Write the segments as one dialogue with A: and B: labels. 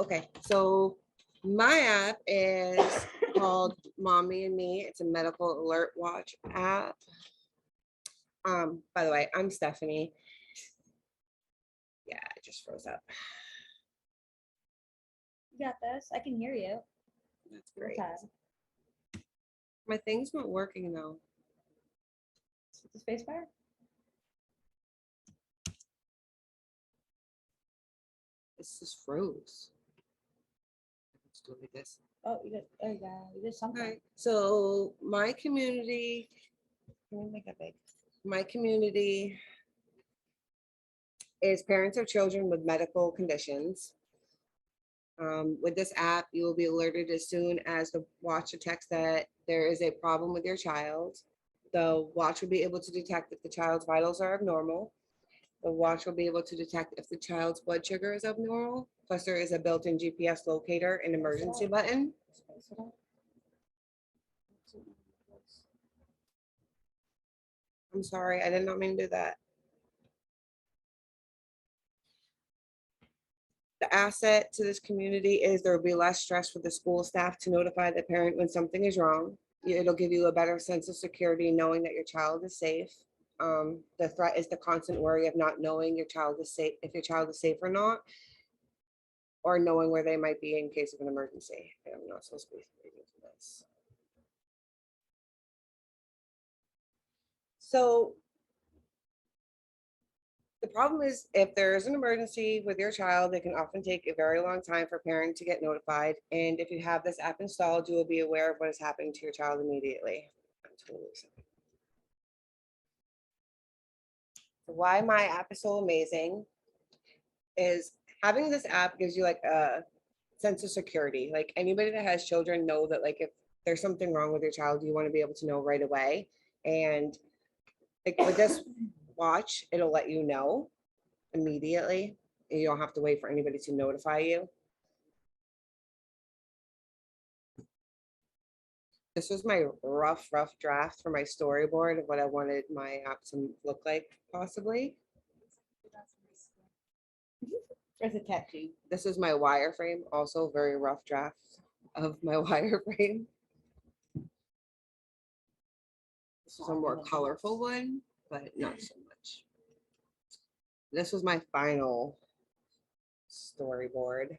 A: Okay, so my app is called Mommy and Me. It's a medical alert watch app. By the way, I'm Stephanie. Yeah, I just froze up.
B: You got this. I can hear you.
A: That's great.
B: Okay.
A: My thing's not working though.
B: The space bar?
A: It's just froze. Let's do it like this.
B: Oh, you did. Oh, yeah. You did something.
A: All right. So my community, let me make that big. My community is parents of children with medical conditions. With this app, you will be alerted as soon as the watch detects that there is a problem with your child. The watch will be able to detect if the child's vitals are abnormal. The watch will be able to detect if the child's blood sugar is abnormal. Plus, there is a built-in GPS locator and emergency button. I'm sorry, I did not mean to do that. The asset to this community is there will be less stress for the school staff to notify the parent when something is wrong. It'll give you a better sense of security knowing that your child is safe. The threat is the constant worry of not knowing your child is safe, if your child is safe or not, or knowing where they might be in case of an emergency. I'm not supposed to be reading from this. So the problem is if there is an emergency with your child, it can often take a very long time for a parent to get notified. And if you have this app installed, you will be aware of what is happening to your child immediately. I'm totally sorry. Why my app is so amazing is having this app gives you like a sense of security. Like anybody that has children know that like if there's something wrong with your child, you want to be able to know right away. And like with this watch, it'll let you know immediately. And you don't have to wait for anybody to notify you. This was my rough draft for my storyboard of what I wanted my app to look like, possibly.
B: There's a tattoo.
A: This is my wireframe, also very rough draft of my wireframe. This is a more colorful one, but not so much. This was my final storyboard,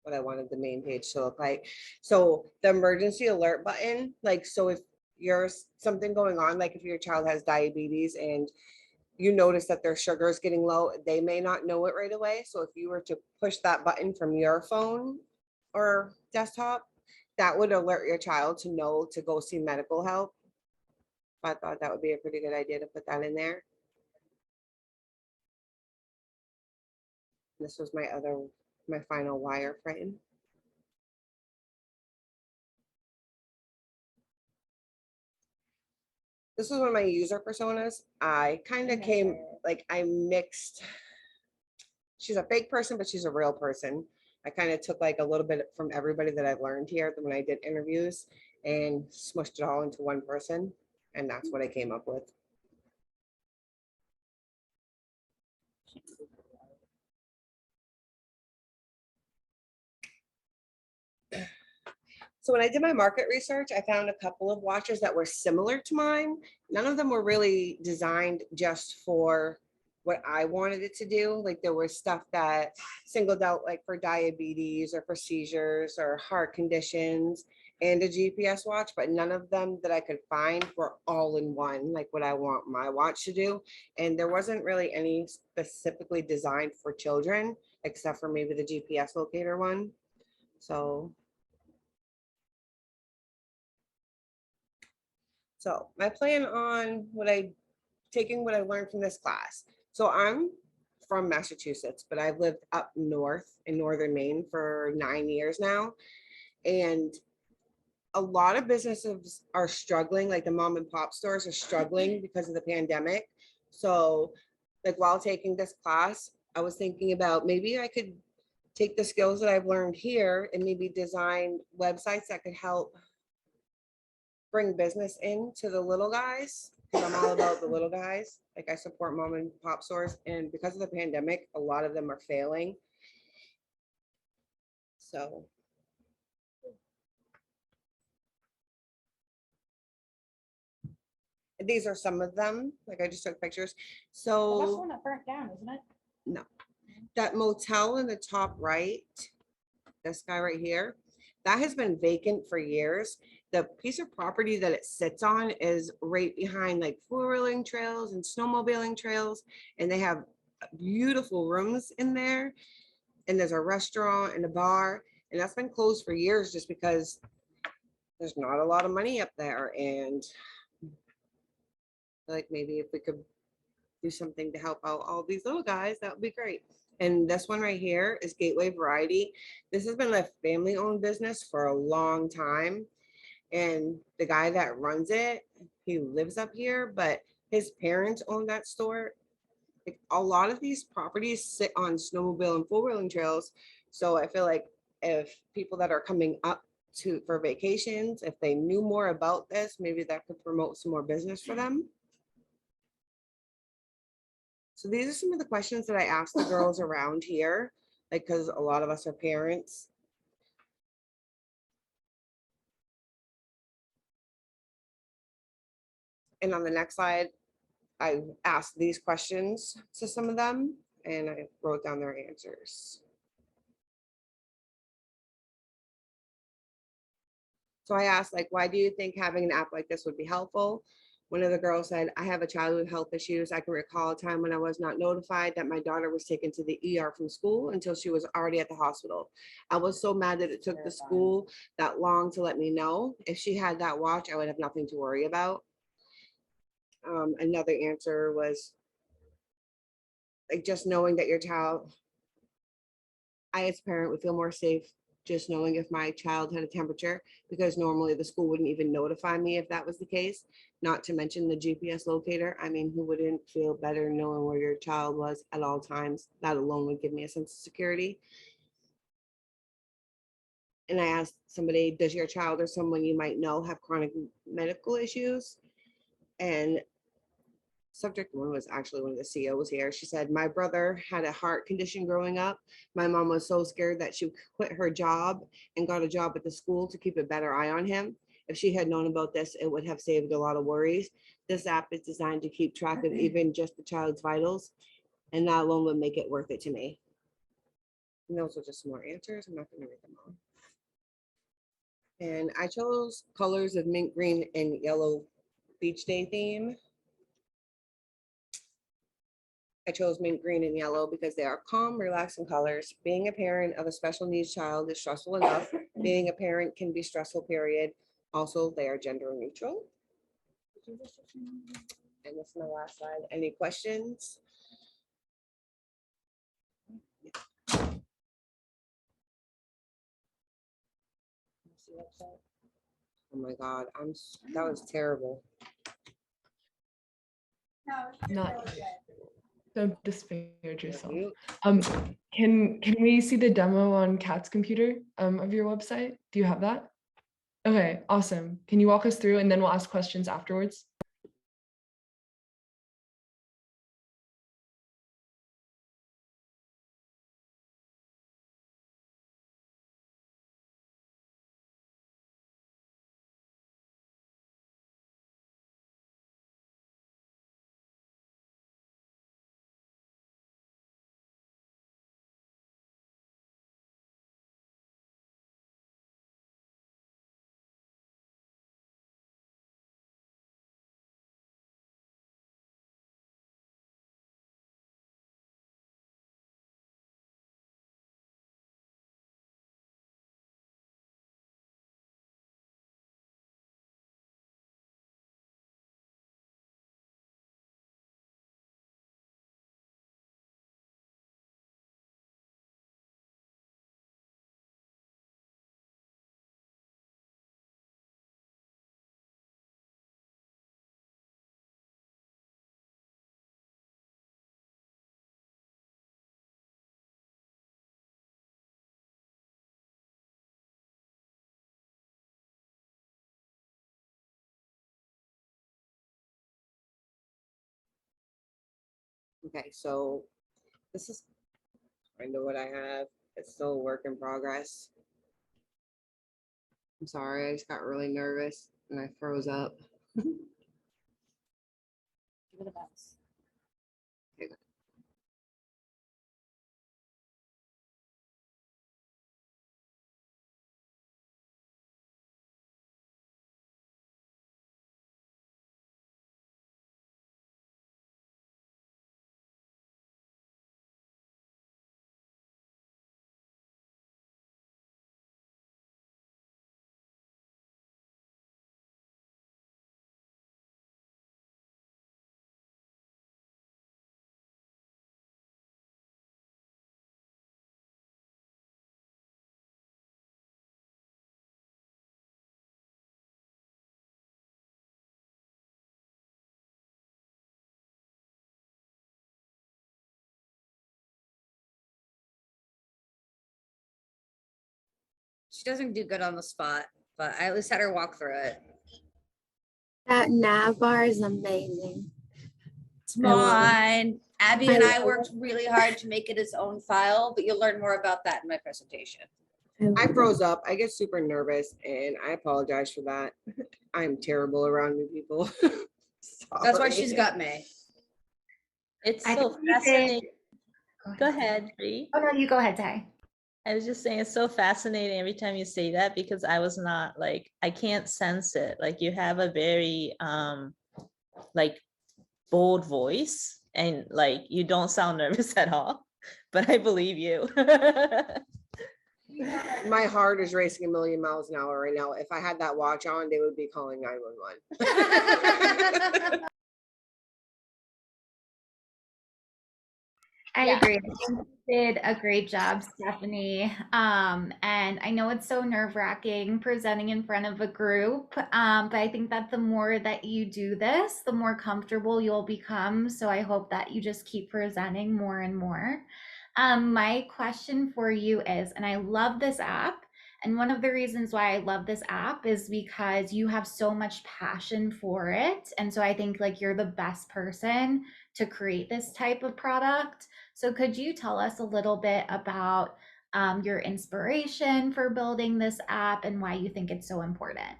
A: what I wanted the main page to look like. So the emergency alert button, like, so if there's something going on, like if your child has diabetes and you notice that their sugar is getting low, they may not know it right away. So if you were to push that button from your phone or desktop, that would alert your child to know to go see medical help. I thought that would be a pretty good idea to put that in there. This was my final wireframe. This was one of my user personas. I kind of came, like I mixed, she's a fake person, but she's a real person. I kind of took like a little bit from everybody that I've learned here when I did interviews and smushed it all into one person. And that's what I came up with. So when I did my market research, I found a couple of watches that were similar to mine. None of them were really designed just for what I wanted it to do. Like there was stuff that singled out like for diabetes or for seizures or heart conditions and a GPS watch, but none of them that I could find were all in one, like what I want my watch to do. And there wasn't really any specifically designed for children, except for maybe the GPS locator one. So my plan on taking what I learned from this class. So I'm from Massachusetts, but I've lived up north in northern Maine for 9 years now. And a lot of businesses are struggling, like the mom and pop stores are struggling because of the pandemic. So like while taking this class, I was thinking about maybe I could take the skills that I've learned here and maybe design websites that could help bring business into the little guys, because I'm all about the little guys. Like I support mom and pop stores, and because of the pandemic, a lot of them are failing. So. These are some of them, like I just took pictures.
B: Oh, that's the
A: So
B: one that burnt down, isn't it?
A: no, that motel in the top right, this guy right here, that has been vacant for years. The piece of property that it sits on is right behind like four-wheeling trails and snowmobiling trails. And they have beautiful rooms in there. And there's a restaurant and a bar. And that's been closed for years just because there's not a lot of money up there. And like maybe if we could do something to help out all these little guys, that would be great. And this one right here is Gateway Variety. This has been a family owned business for a long time. And the guy that runs it, he lives up here, but his parents own that store. Like, a lot of these properties sit on snowmobile and four-wheeling trails. So I feel like if people that are coming up to for vacations, if they knew more about this, maybe that could promote some more business for them. So these are some of the questions that I asked the girls around here, like, because a lot of us are parents. And on the next slide, I asked these questions to some of them and I wrote down their answers. So I asked, like, why do you think having an app like this would be helpful? One of the girls said, I have a child with health issues. I can recall a time when I was not notified that my daughter was taken to the ER from school until she was already at the hospital. I was so mad that it took the school that long to let me know. If she had that watch, I would have nothing to worry about. Another answer was like just knowing that your child, I as a parent would feel more safe just knowing if my child had a temperature, because normally the school wouldn't even notify me if that was the case, not to mention the GPS locator. I mean, who wouldn't feel better knowing where your child was at all times? That alone would give me a sense of security. And I asked somebody, does your child or someone you might know have chronic medical issues? And subject one was actually one of the CEOs here. She said, my brother had a heart condition growing up. My mom was so scared that she quit her job and got a job at the school to keep a better eye on him. If she had known about this, it would have saved a lot of worries. This app is designed to keep track of even just the child's vitals, and that alone would make it worth it to me. And those are just some more answers. I'm not going to read them all. And I chose colors of mint green and yellow beach day theme. I chose mint green and yellow because they are calm, relaxing colors. Being a parent of a special needs child is stressful enough. Being a parent can be stressful, period. Also, they are gender neutral. And this is my last slide. Any questions? Oh my God, that was terrible.
C: Not don't disparage yourself.
A: You-
C: Can we see the demo on Kat's computer of your website? Do you have that? Okay, awesome. Can you walk us through and then we'll ask questions afterwards?
A: Okay, so this is kind of what I have. It's still a work in progress. I'm sorry, I just got really nervous and I froze up.
B: Give it a bounce.
D: She doesn't do good on the spot, but I at least had her walk through it.
E: That nav bar is amazing.
D: It's
E: I love it.
D: mine. Abby and I
E: love
D: worked really hard to make it its own file, but you'll learn more about that in my presentation.
A: I froze up. I get super nervous and I apologize for that. I'm terrible around new people.
D: That's why
A: Sorry.
D: she's got me.
F: It's
E: I
F: so
E: think we did-
F: fascinating. Go ahead, Bree.
E: Oh, no, you go ahead, Ty.
F: I was just saying it's so fascinating every time you say that because I was not like, I can't sense it. Like you have a very like bold voice and like you don't sound nervous at all, but I believe you.
A: My heart is racing a million miles an hour right now. If I had that watch on, they would be calling 911.
E: I
F: Yeah.
E: agree. I think you did a great job, Stephanie. And I know it's so nerve-wracking presenting in front of a group, but I think that the more that you do this, the more comfortable you'll become. So I hope that you just keep presenting more and more. My question for you is, and I love this app, and one of the reasons why I love this app is because you have so much passion for it. And so I think like you're the best person to create this type of product. So could you tell us a little bit about your inspiration for building this app and why you think it's so important?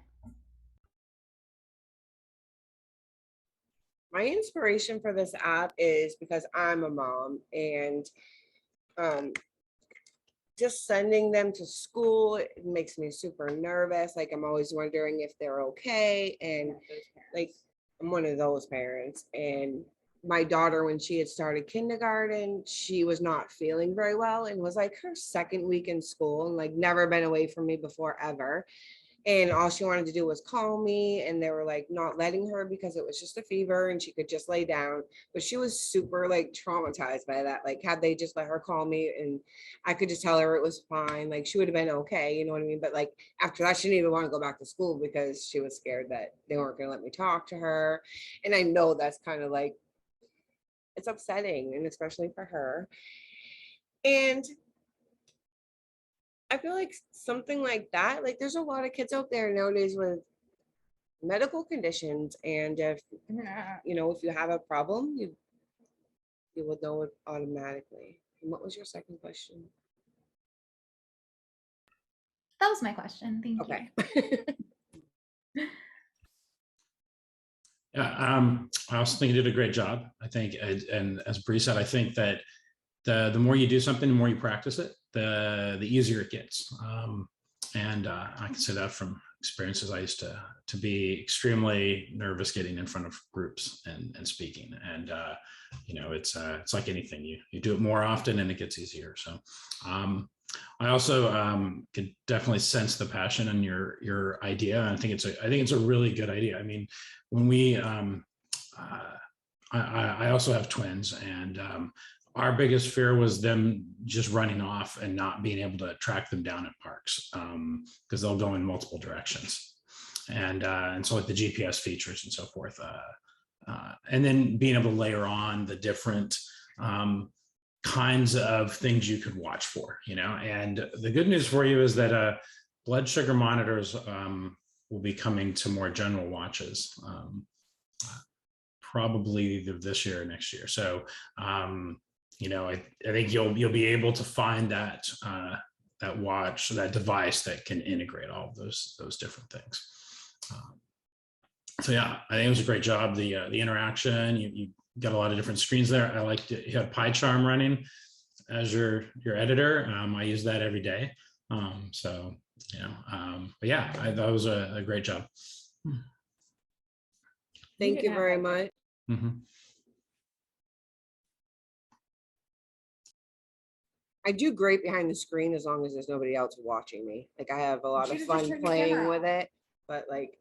A: My inspiration for this app is because I'm a mom and just sending them to school, it makes me super nervous. Like I'm always wondering if they're okay. And like I'm one of those parents. And my daughter, when she had started kindergarten, she was not feeling very well and was like her second week in school and like never been away from me before ever. And all she wanted to do was call me, and they were like not letting her because it was just a fever and she could just lay down. But she was super like traumatized by that. Like had they just let her call me and I could just tell her it was fine, like she would have been okay, you know what I mean? But like after that, she didn't even want to go back to school because she was scared that they weren't going to let me talk to her. And I know that's kind of like, it's upsetting, and especially for her. And I feel like something like that, like there's a lot of kids out there nowadays with medical conditions, and if you know, if you have a problem, you would know it automatically. And what was your second question?
E: That was my question. Thank
A: Okay.
G: Yeah, I also think you did a great job. I think, and as Bree said, I think that the more you do something, the more you practice it, the easier it gets. And I can say that from experiences. I used to be extremely nervous getting in front of groups and speaking. And you know, it's like anything. You do it more often, and it gets easier. So. I also could definitely sense the passion in your idea. I think it's a really good idea. I mean, when we I also have twins, and our biggest fear was them just running off and not being able to track them down at parks because they'll go in multiple directions, and so like the GPS features and so forth, and then being able to layer on the different kinds of things you could watch for, you know. And the good news for you is that blood sugar monitors will be coming to more general watches probably either this year or next year. So I think you'll be able to find that watch, that device that can integrate all of those different things. So yeah, I think it was a great job. The interaction, you got a lot of different screens there. I liked it. You had PyCharm running as your editor. I use that every day. So but yeah, that was a great job.
A: Thank you very much.
G: Mhm.
A: I do great behind the screen as long as there's nobody else watching me. Like I have a lot of
D: should've just
A: fun
D: turned your
A: playing
D: camera
A: with it, but like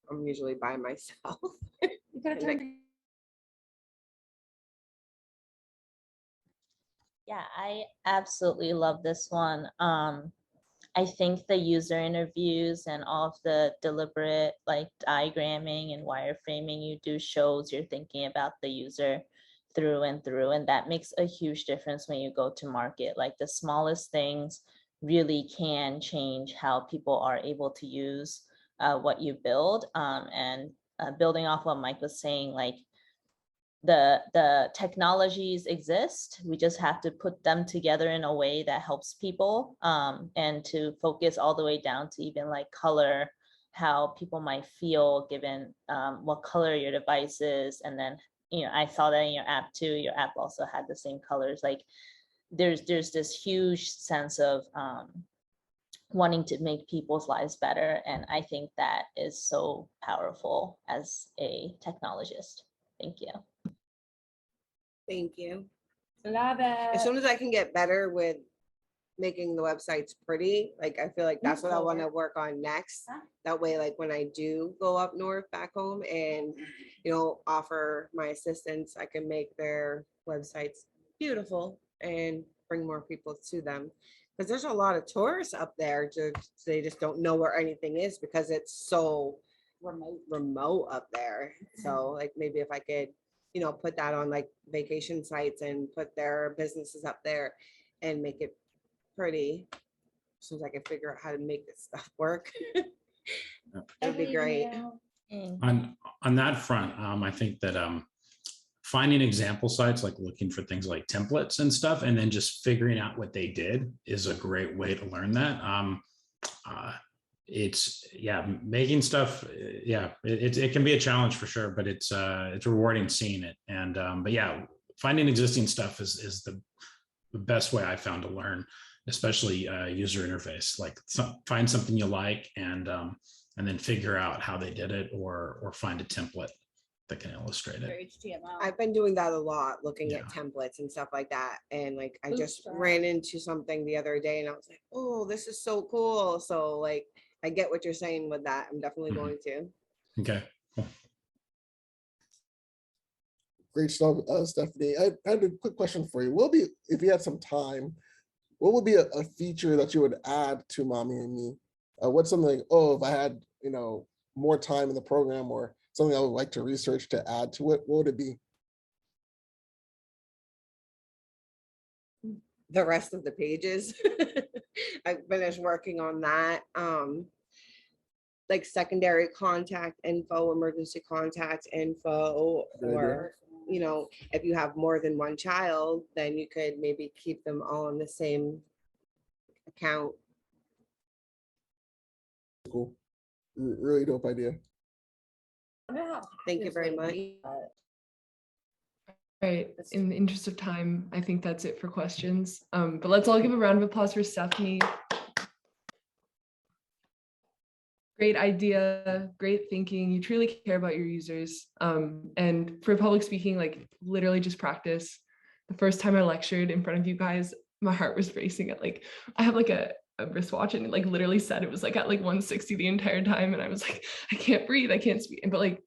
A: I'm usually by myself.
D: You could have
A: And, like,
D: turned.
F: Yeah, I absolutely love this one. I think the user interviews and all of the deliberate like diagramming and wireframing you do shows you're thinking about the user through and through. And that makes a huge difference when you go to market. Like the smallest things really can change how people are able to use what you build. And building off what Mike was saying, like the technologies exist. We just have to put them together in a way that helps people, and to focus all the way down to even like color, how people might feel given what color your device is. And then, I saw that in your app too. Your app also had the same colors. Like there's this huge sense of wanting to make people's lives better. And I think that is so powerful as a technologist. Thank you.
A: Thank you.
B: Love it.
A: As soon as I can get better with making the websites pretty, like I feel like that's what I want to work on next.
B: Huh?
A: That way, like when I do go up north back home and offer my assistance, I can make their websites beautiful and bring more people to them. Because there's a lot of tourists up there, they just don't know where anything is because it's so remote up there. So like maybe if I could put that on like vacation sites and put their businesses up there and make it pretty, as soon as I can figure out how to make this stuff work. That'd be great.
G: On that front, I think that finding example sites, like looking for things like templates and stuff, and then just figuring out what they did is a great way to learn that. It's making stuff. It can be a challenge for sure, but it's rewarding seeing it. And but yeah, finding existing stuff is the best way I found to learn, especially user interface. Like find something you like and then figure out how they did it, or find a template that can illustrate it.
D: HTML.
A: I've been doing that a lot, looking
G: Yeah.
A: at templates and stuff like that. And like I just
D: Bootstrap.
A: ran into something the other day and I was like, oh, this is so cool. So like I get what you're saying with that. I'm definitely
G: Mhm.
A: going to.
G: Okay.
H: Great stuff, Stephanie. I had a quick question for you. If you had some time, what would be a feature that you would add to Mommy and Me? What's something, if I had, more time in the program or something I would like to research to add to it, what would it be?
A: The rest of the pages. I finished working on that. Like secondary contact info, emergency contact info,
H: Good idea.
A: or if you have more than one child, then you could maybe keep them all in the same account.
H: Cool. Really dope idea.
A: Thank you very much.
C: Right. In the interest of time, I think that's it for questions. But let's all give a round of applause for Stephanie. Great idea, great thinking. You truly care about your users. And for public speaking, like literally just practice. The first time I lectured in front of you guys, my heart was racing at I have like a wristwatch and it like literally said it was like at like 160 the entire time. And I was like, I can't breathe, I can't speak. But like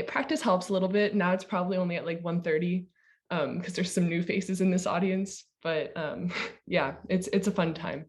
C: practice helps a little bit. Now it's probably only at like 130 because there's some new faces in this audience. But yeah, it's a fun time.